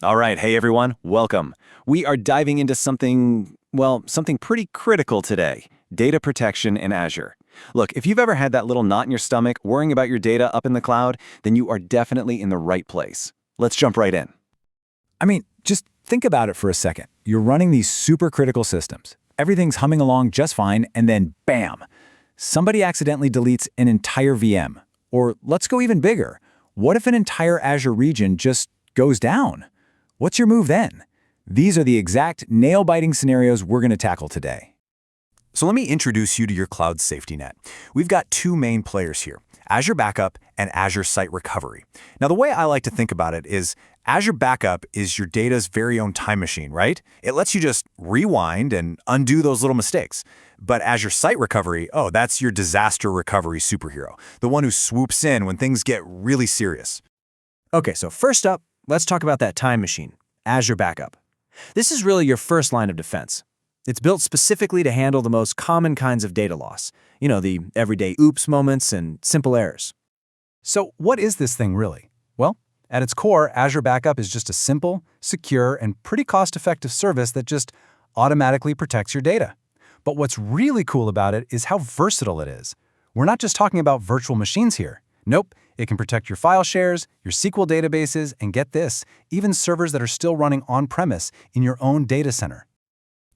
All right, hey everyone, welcome. We are diving into something pretty critical today, data protection in Azure. Look, if you've ever had that little knot in your stomach worrying about your data up in the cloud, then you are definitely in the right place. Let's jump right in. Just think about it for a second. You're running these super critical systems. Everything's humming along just fine, and then bam! Somebody accidentally deletes an entire VM. Or let's go even bigger. What if an entire Azure region just goes down? What's your move then? These are the exact nail-biting scenarios we're going to tackle today. So let me introduce you to your cloud safety net. We've got two main players here, Azure Backup and Azure Site Recovery. Now, the way I like to think about it is Azure Backup is your data's very own time machine, right? It lets you just rewind and undo those little mistakes. But Azure Site Recovery, oh, that's your disaster recovery superhero, the one who swoops in when things get really serious. Okay, so first up, let's talk about that time machine, Azure Backup. This is really your first line of defense. It's built specifically to handle the most common kinds of data loss. You know, the everyday oops moments and simple errors. So what is this thing really? Well, at its core, Azure Backup is just a simple, secure, and pretty cost-effective service that just automatically protects your data. But what's really cool about it is how versatile it is. We're not just talking about virtual machines here. Nope, it can protect your file shares, your SQL databases, and get this, even servers that are still running on-premise in your own data center.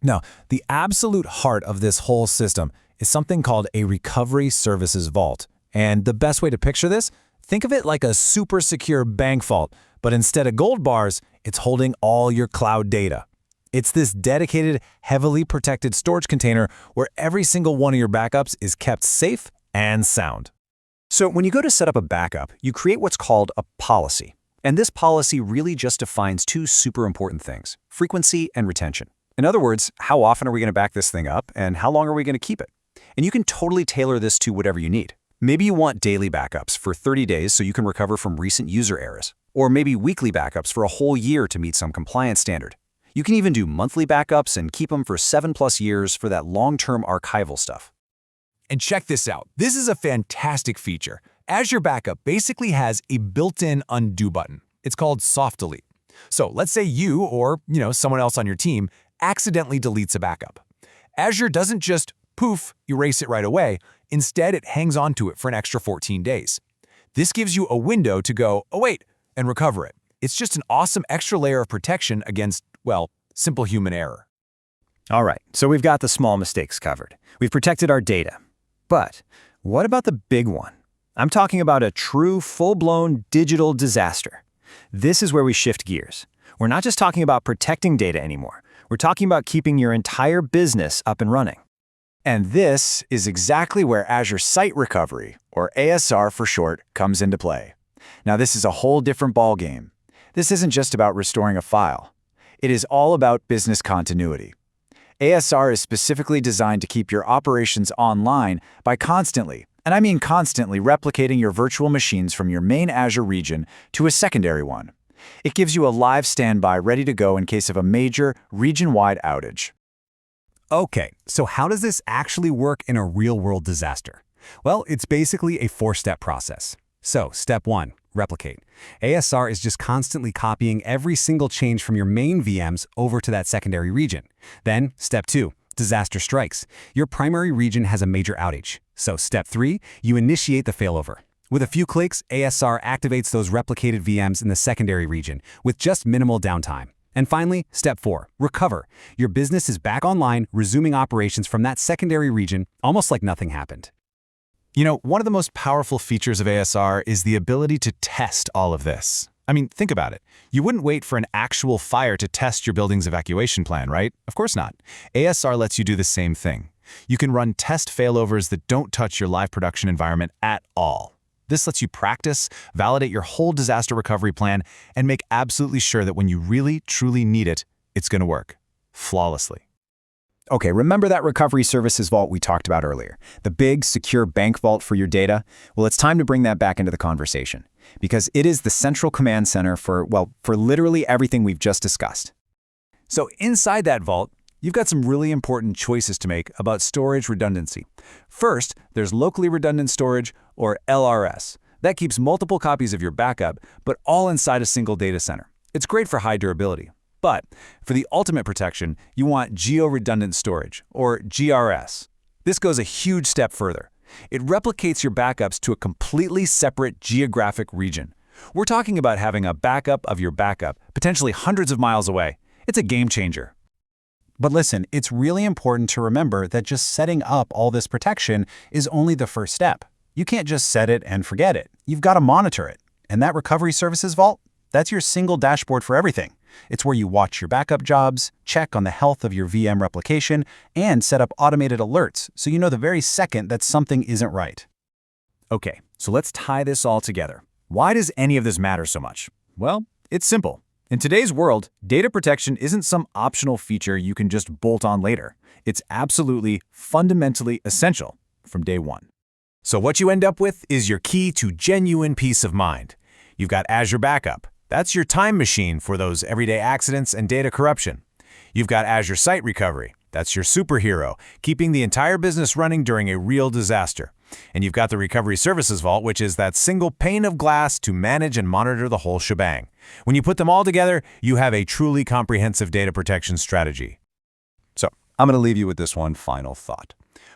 Now, the absolute heart of this whole system is something called a recovery services vault. And the best way to picture this, think of it like a super secure bank vault, but instead of gold bars, it's holding all your cloud data. It's this dedicated, heavily protected storage container where every single one of your backups is kept safe and sound. So when you go to set up a backup, you create what's called a policy. And this policy really just defines two super important things, frequency and retention. In other words, how often are we going to back this thing up and how long are we going to keep it? And you can totally tailor this to whatever you need. Maybe you want daily backups for 30 days so you can recover from recent user errors. Or maybe weekly backups for a whole year to meet some compliance standard. You can even do monthly backups and keep them for 7+ years for that long-term archival stuff. And check this out. This is a fantastic feature. Azure Backup basically has a built-in undo button. It's called soft delete. So let's say you or someone else on your team accidentally deletes a backup. Azure doesn't just poof, erase it right away. Instead, it hangs on to it for an extra 14 days. This gives you a window to go, oh wait, and recover it. It's just an awesome extra layer of protection against, well, simple human error. All right, so we've got the small mistakes covered. We've protected our data. But what about the big one? I'm talking about a true, full-blown digital disaster. This is where we shift gears. We're not just talking about protecting data anymore. We're talking about keeping your entire business up and running. And this is exactly where Azure Site Recovery, or ASR for short, comes into play. Now, this is a whole different ballgame. This isn't just about restoring a file. It is all about business continuity. ASR is specifically designed to keep your operations online by constantly, and I mean constantly, replicating your virtual machines from your main Azure region to a secondary one. It gives you a live standby ready to go in case of a major, region-wide outage. Okay, so how does this actually work in a real-world disaster? Well, it's basically a 4-step process. So, step 1, replicate. ASR is just constantly copying every single change from your main VMs over to that secondary region. Then, step 2, disaster strikes. Your primary region has a major outage. So, step 3, you initiate the failover. With a few clicks, ASR activates those replicated VMs in the secondary region with just minimal downtime. And finally, step 4, recover. Your business is back online, resuming operations from that secondary region, almost like nothing happened. One of the most powerful features of ASR is the ability to test all of this. Think about it. You wouldn't wait for an actual fire to test your building's evacuation plan, right? Of course not. ASR lets you do the same thing. You can run test failovers that don't touch your live production environment at all. This lets you practice, validate your whole disaster recovery plan, and make absolutely sure that when you really, truly need it, it's going to work flawlessly. Okay, remember that recovery services vault we talked about earlier? The big, secure bank vault for your data? Well, it's time to bring that back into the conversation, because it is the central command center for literally everything we've just discussed. So inside that vault, you've got some really important choices to make about storage redundancy. First, there's locally redundant storage, or LRS. That keeps multiple copies of your backup, but all inside a single data center. It's great for high durability. But for the ultimate protection, you want geo-redundant storage, or GRS. This goes a huge step further. It replicates your backups to a completely separate geographic region. We're talking about having a backup of your backup, potentially hundreds of miles away. It's a game changer. But listen, it's really important to remember that just setting up all this protection is only the first step. You can't just set it and forget it. You've got to monitor it. And that Recovery Services Vault, that's your single dashboard for everything. It's where you watch your backup jobs, check on the health of your VM replication, and set up automated alerts so you know the very second that something isn't right. Okay, so let's tie this all together. Why does any of this matter so much? Well, it's simple. In today's world, data protection isn't some optional feature you can just bolt on later. It's absolutely, fundamentally essential from day one. So what you end up with is your key to genuine peace of mind. You've got Azure Backup. That's your time machine for those everyday accidents and data corruption. You've got Azure Site Recovery. That's your superhero, keeping the entire business running during a real disaster. And you've got the Recovery Services Vault, which is that single pane of glass to manage and monitor the whole shebang. When you put them all together, you have a truly comprehensive data protection strategy. So, I'm going to leave you with this one final thought.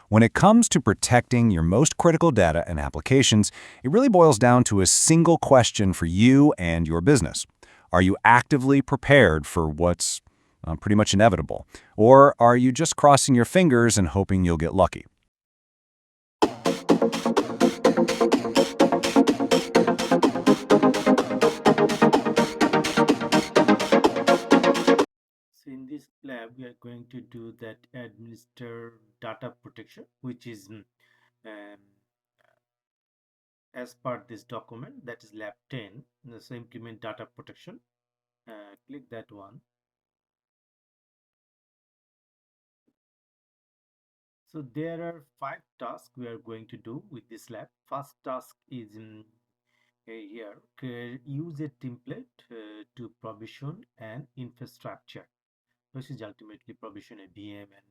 When it comes to protecting your most critical data and applications, it really boils down to a single question for you and your business. Are you actively prepared for what's pretty much inevitable? Or are you just crossing your fingers and hoping you'll get lucky? So in this lab, we are going to do that administer data protection, which is as per this document, that is lab 10. So implement data protection. Click that one. So there are 5 tasks we are going to do with this lab. First task is here, use a template to provision an infrastructure, which is ultimately provision a VM and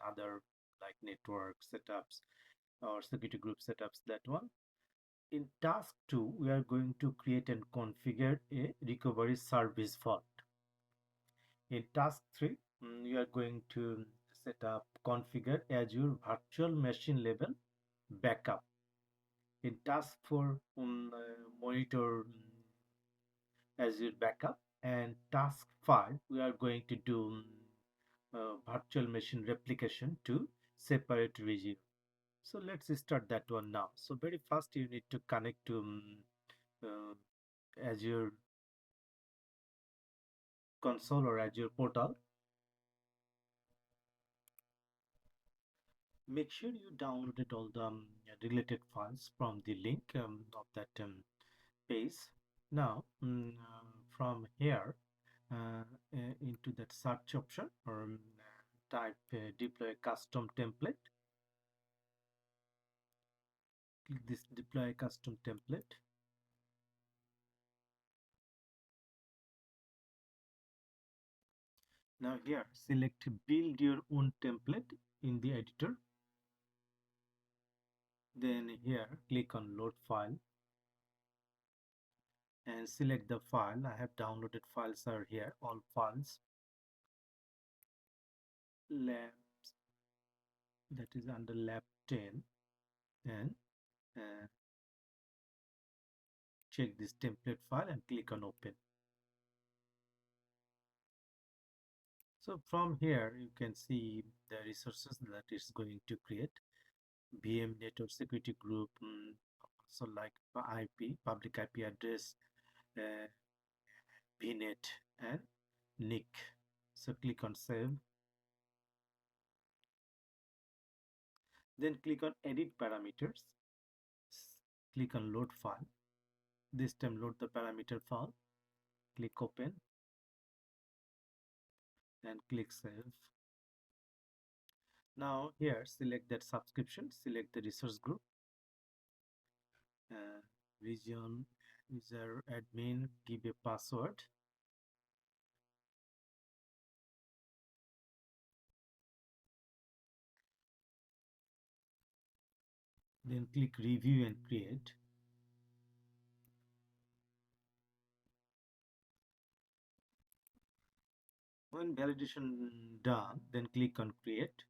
other like network setups or security group setups, that one. In task 2, we are going to create and configure a recovery service vault. In task 3, we are going to set up, configure Azure virtual machine level backup. In task 4, monitor Azure backup. And task 5, we are going to do virtual machine replication to separate region. So let's start that one now. So very first you need to connect to Azure console or Azure portal. Make sure you downloaded all the related files from the link of that page. Now from here into that search option, or type deploy custom template. Click this deploy custom template. Now here select build your own template in the editor. Then here click on load file and select the file. I have downloaded files are here, all files. Labs, that is under lab 10, and check this template file and click on open. So from here you can see the resources that it's going to create. VM network security group, so like IP, public IP address, VNet and NIC. So click on save. Then click on edit parameters. Click on load file. This time load the parameter file. Click open and click save. Now here select that subscription, select the resource group, region, user admin, give a password. Then click review and create. when validation done, then click on create.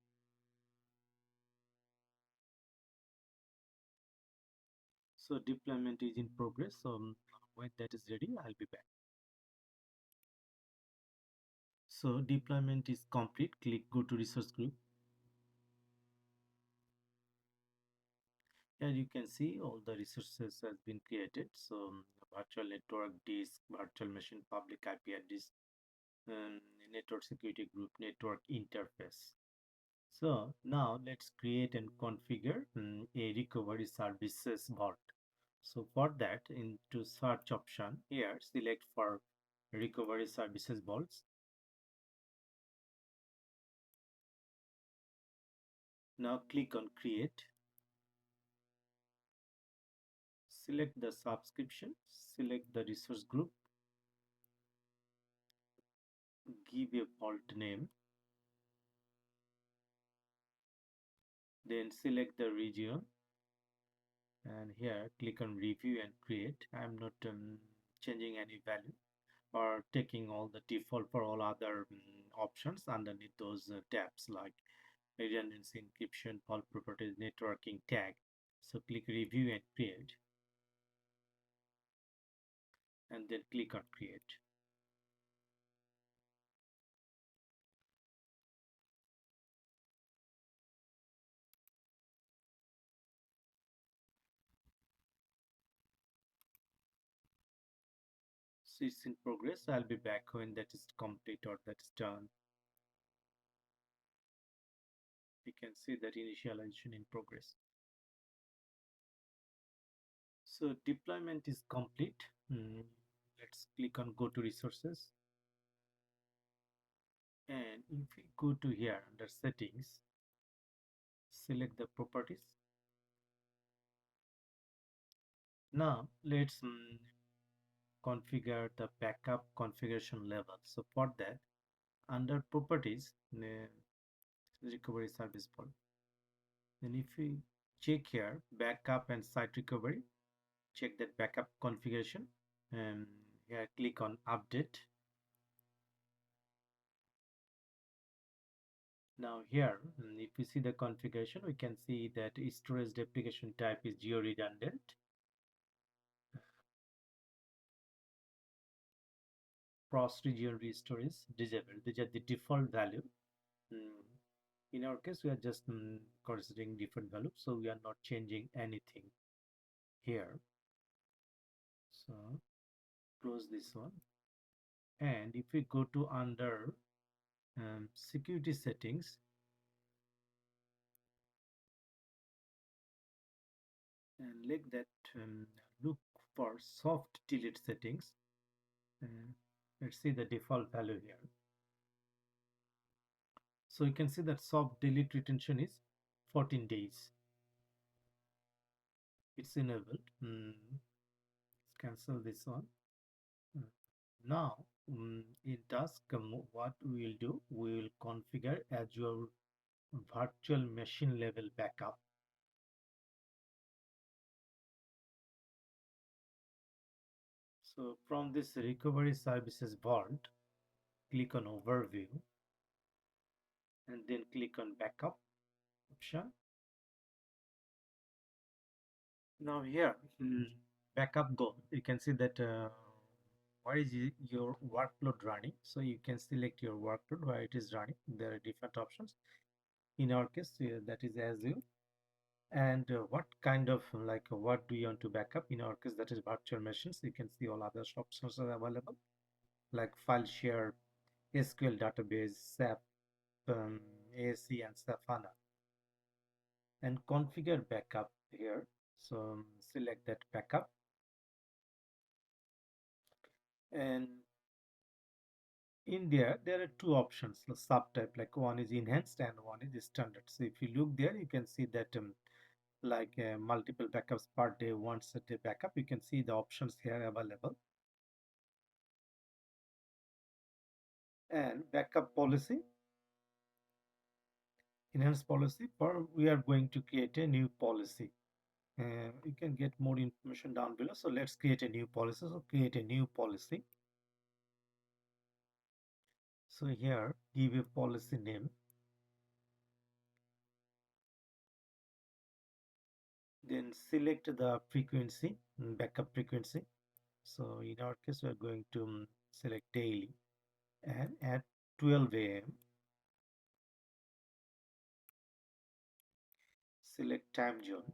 So deployment is in progress. So when that is ready, I'll be back. So deployment is complete. Click go to resource group. Here you can see all the resources has been created. So virtual network, disk, virtual machine, public IP address, network security group, network interface. So now let's create and configure a recovery services vault. So for that, into search option here, select for recovery services vaults. Now click on create. Select the subscription, select the resource group, give a vault name, then select the region, and here click on review and create. I'm not changing any value or taking all the default for all other options underneath those tabs like redundancy, encryption, vault properties, networking, tag. So click review and create, and then click on create. So it's in progress. I'll be back when that is complete or that is done. You can see that initialization in progress. So deployment is complete. Let's click on go to resources, and if we go to here under settings, select the properties. Now let's configure the backup configuration level. So for that, under properties, recovery service vault, then if we check here backup and site recovery, check that backup configuration, and here click on update. Now here, if you see the configuration, we can see that storage replication type is geo redundant. Cross region restore is disabled. These are the default value. In our case, we are just considering different value, so we are not changing anything here. So close this one, and if we go to under security settings, and like that, look for soft delete settings. Let's see the default value here. So you can see that soft delete retention is 14 days. It's enabled. Let's cancel this one. Now in task, what we will do, we will configure Azure virtual machine level backup. So from this recovery services vault, click on overview, and then click on backup option. Now here, backup goal, you can see that where is your workload running. So you can select your workload where it is running. There are different options. In our case, that is Azure. And what kind of what do you want to backup? In our case, that is virtual machines. You can see all other options are available, like file share, SQL database, SAP, AC, and SAP HANA. And configure backup here. So select that backup, and in there are two options, the subtype, like one is enhanced and one is standard. So if you look there, you can see that multiple backups per day, once a day backup. You can see the options here available. And backup policy, enhanced policy, for we are going to create a new policy. You can get more information down below. So let's create a new policy. So create a new policy. So here give a policy name, then select the frequency, backup frequency. So in our case we are going to select daily, and at 12 a.m. select time zone,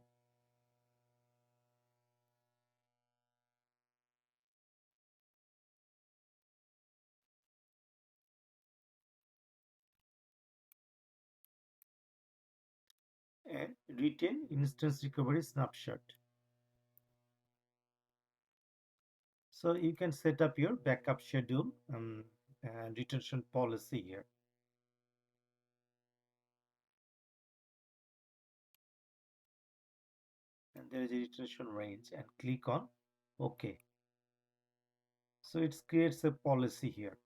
and retain instance recovery snapshot. So you can set up your backup schedule and retention policy here. And there is a retention range, and click on OK. So it creates a policy here.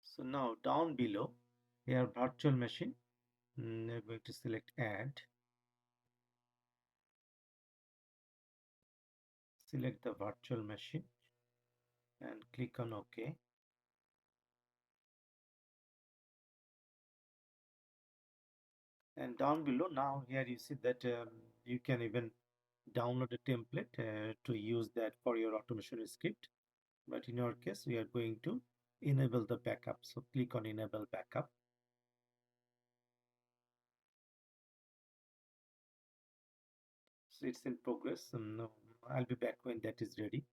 So now down below here, virtual machine, we're going to select add, select the virtual machine and click on OK. And down below now here you see that you can even download a template to use that for your automation script. But in our case we are going to enable the backup. So click on enable backup. So it's in progress. No, I'll be back when that is ready.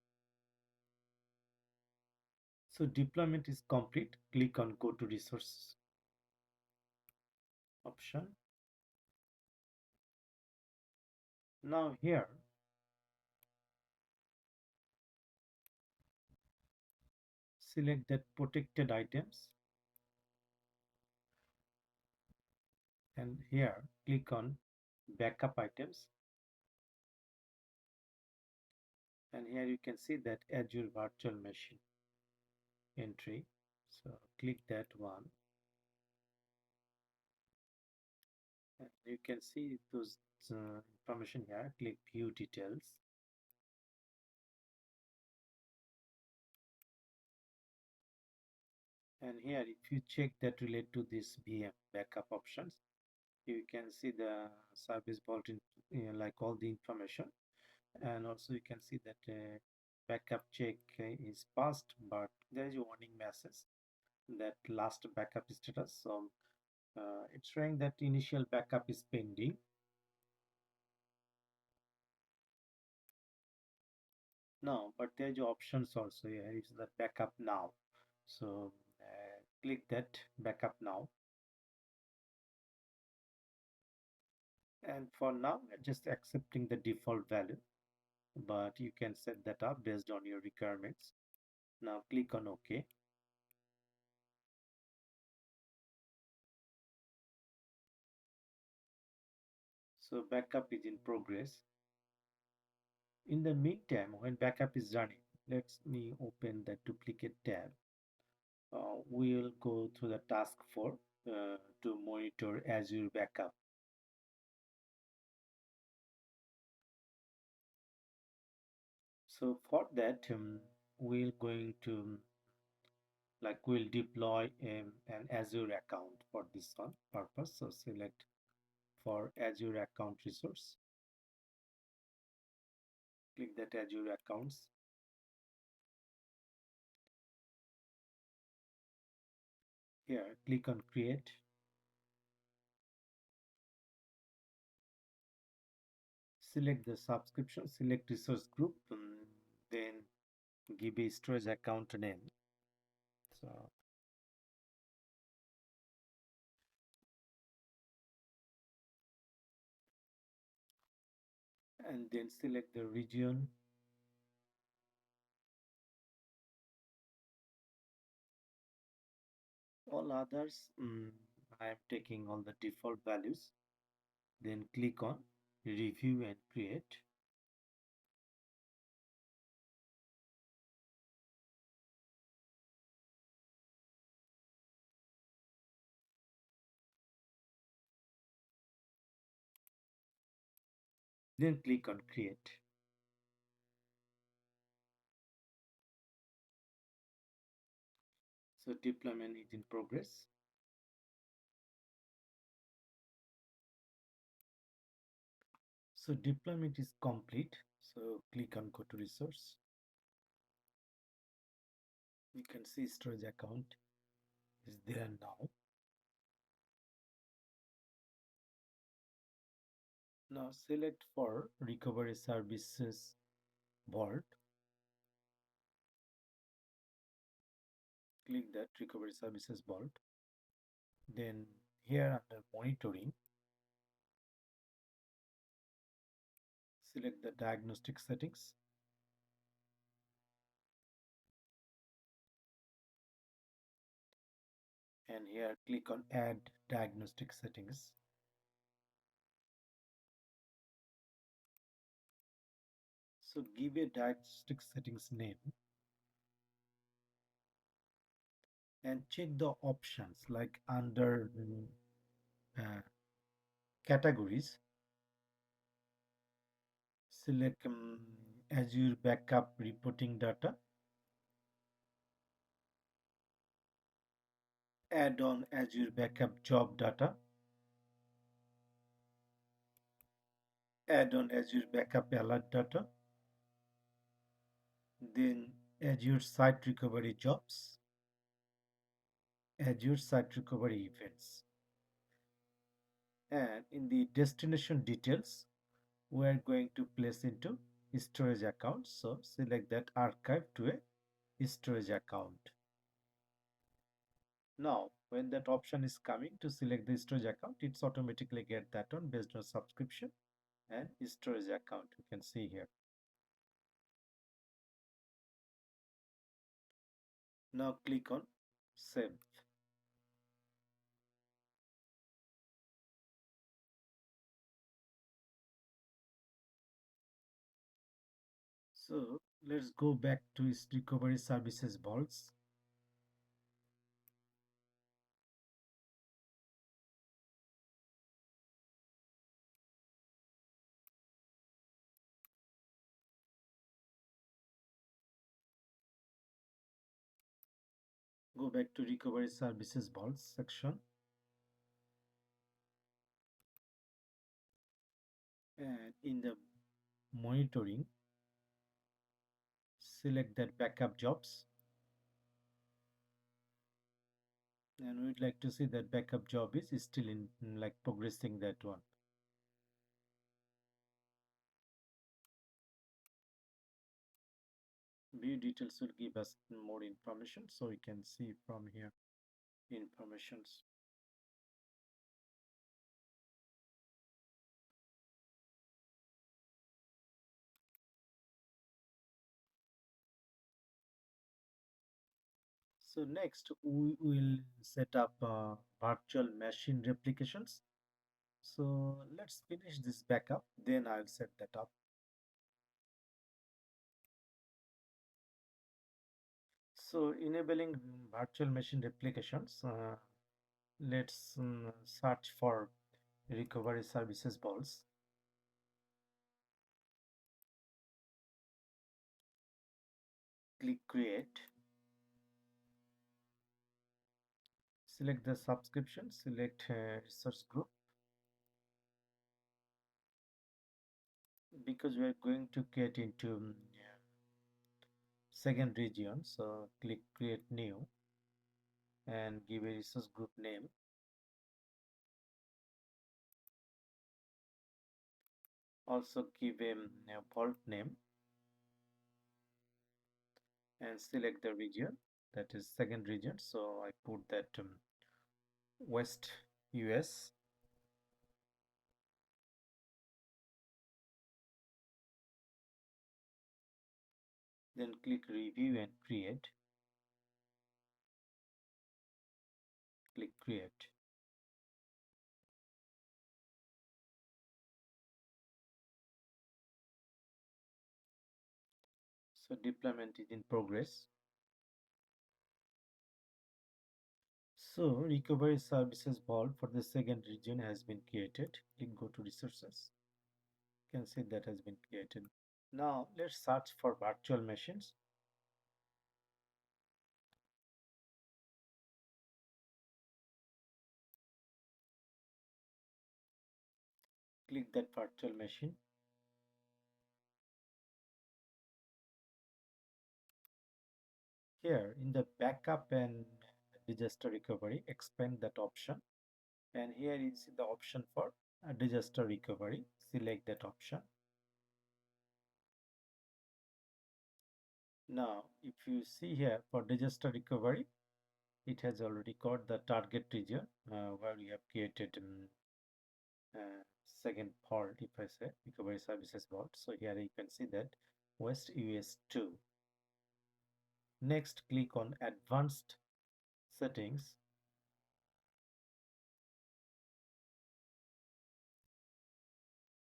So deployment is complete. Click on go to resources option. Now here select that protected items, and here click on backup items, and here you can see that Azure virtual machine entry. So click that one, and you can see those information here. Click view details, and here if you check that relate to this VM backup options, you can see the service vault in, like all the information, and also you can see that backup check is passed, but there is a warning message that last backup status. So it's showing that initial backup is pending. No, but there's options also. Here is the backup now. So click that backup now, and for now just accepting the default value, but you can set that up based on your requirements. Now click on OK. So backup is in progress. In the meantime, when backup is running, let me open the duplicate tab. We'll go to the task 4 to monitor Azure backup. So for that, we're going to we'll deploy an Azure account for this one purpose. So select for Azure account resource. Click that Azure accounts. Here, click on create. Select the subscription, select resource group, then give a storage account name. So and then select the region. All others, I am taking all the default values. Then click on review and create. Then click on create. So deployment is in progress. So deployment is complete. So click on go to resource. You can see storage account is there now. Now select for recovery services vault. Click that recovery services vault. Then here under monitoring, select the diagnostic settings. And here click on add diagnostic settings. So give a diagnostic settings name and check the options like under uh, categories. Select Azure backup reporting data. Add on Azure backup job data. Add on Azure backup alert data. Then Azure site recovery jobs. Azure site recovery events. And in the destination details, we are going to place into storage account. So select that archive to a storage account. Now, when that option is coming to select the storage account, it's automatically get that one based on subscription and storage account. You can see here. Now click on save. So let's go back to its recovery services vaults. Go back to recovery services vaults section. And in the monitoring, select that backup jobs. And we'd like to see that backup job is still in like progressing that one. View details will give us more information, so we can see from here informations. So next we will set up virtual machine replications. So let's finish this backup, then I'll set that up. So enabling virtual machine replications, let's search for recovery services vaults. Click create. Select the subscription, select resource group. Because we are going to get into second region, so click create new and give a resource group name. Also give a vault name and select the region, that is second region. So I put that West US. Then click review and create. Click create. So deployment is in progress. So recovery services vault for the second region has been created. Click go to resources. You can see that has been created. Now let's search for virtual machines. click that virtual machine. Here in the backup and disaster recovery, expand that option, and here is the option for disaster recovery. Select that option. Now if you see here for disaster recovery, it has already got the target region where we have created second fault, if I say recovery services vault. So here you can see that West US 2. Next, click on advanced settings.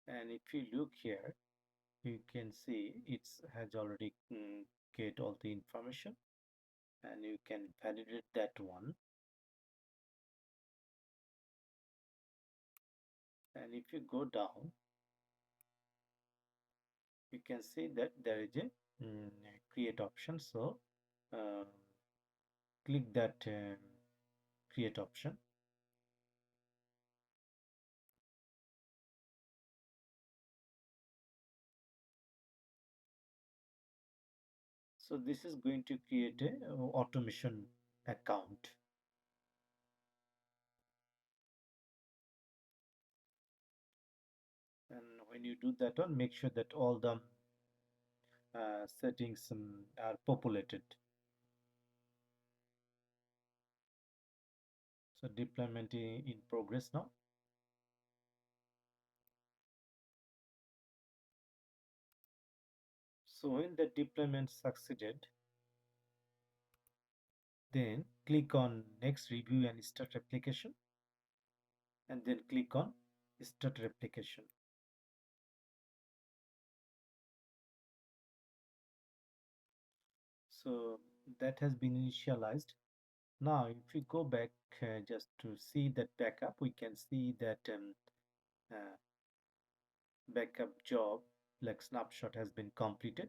And if you look here, you can see it has already get all the information, and you can validate that one. And if you go down, you can see that there is a create option. So click that create option. So this is going to create a automation account. And when you do that one, make sure that all the settings are populated. So deployment in progress now. So when the deployment succeeded, then click on next review and start replication, and then click on start replication. So that has been initialized. Now if we go back just to see that backup, we can see that uh, backup job like snapshot has been completed.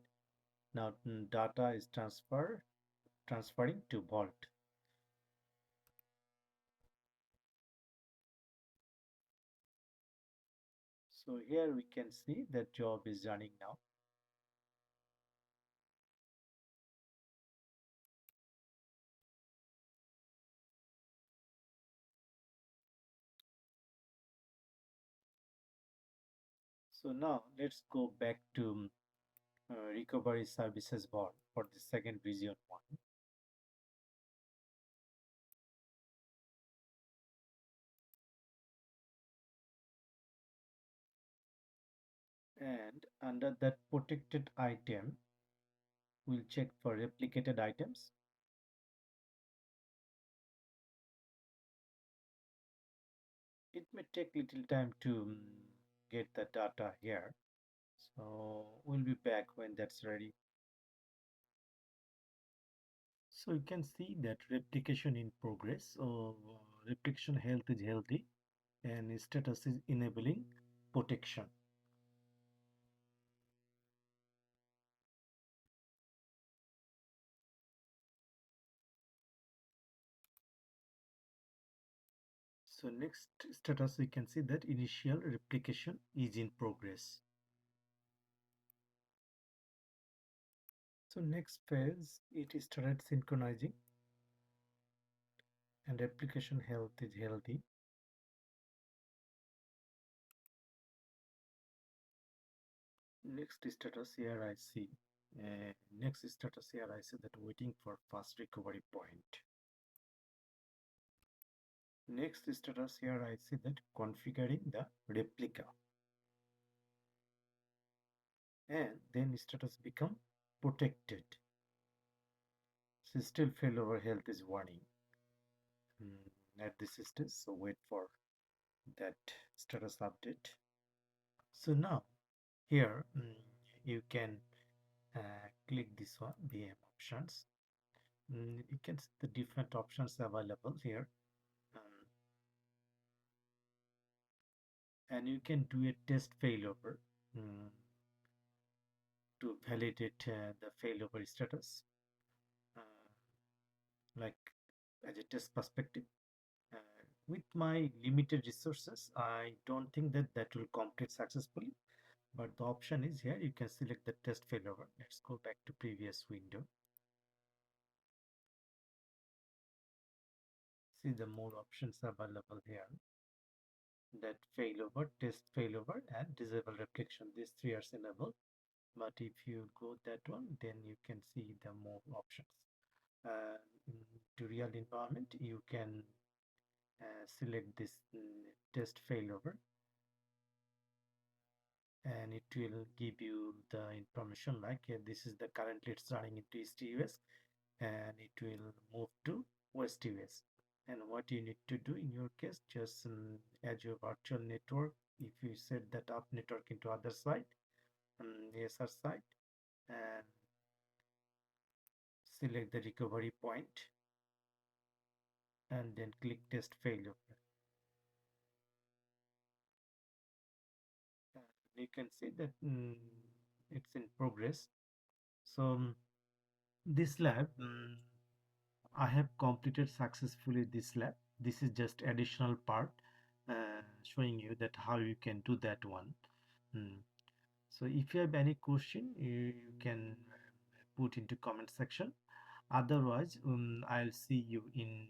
Now data is transferring to vault. So here we can see that job is running now. So now let's go back to recovery services vault for the second region one. And under that protected item, we'll check for replicated items. It may take little time to get the data here. So we'll be back when that's ready. So you can see that replication in progress. Replication health is healthy, and status is enabling protection. So next status, we can see that initial replication is in progress. So next phase, it started synchronizing, and replication health is healthy. Next status here I see. Next status here I see that waiting for fast recovery point. Next status here I see that configuring the replica. And then status become protected. So still failover health is warning at this stage. So wait for that status update. So now here you can click this one, VM options. You can see the different options available here. And you can do a test failover to validate the failover status, like as a test perspective. with my limited resources, I don't think that that will complete successfully, but the option is here. You can select the test failover. Let's go back to previous window. See the more options available here, that failover, test failover, and disable replication. These three are enabled, but if you go that one, then you can see the more options. To real environment, you can select this test failover, and it will give you the information like this is the currently it's running into EastUS, and it will move to WestUS. And what you need to do in your case, just add your virtual network. If you set that up network into other site, ASR site, and select the recovery point, and then click test failure. You can see that it's in progress. So this lab, I have completed successfully this lab. This is just additional part showing you that how you can do that one. So if you have any question, you can put into comment section. Otherwise, I'll see you in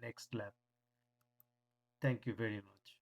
next lab. Thank you very much.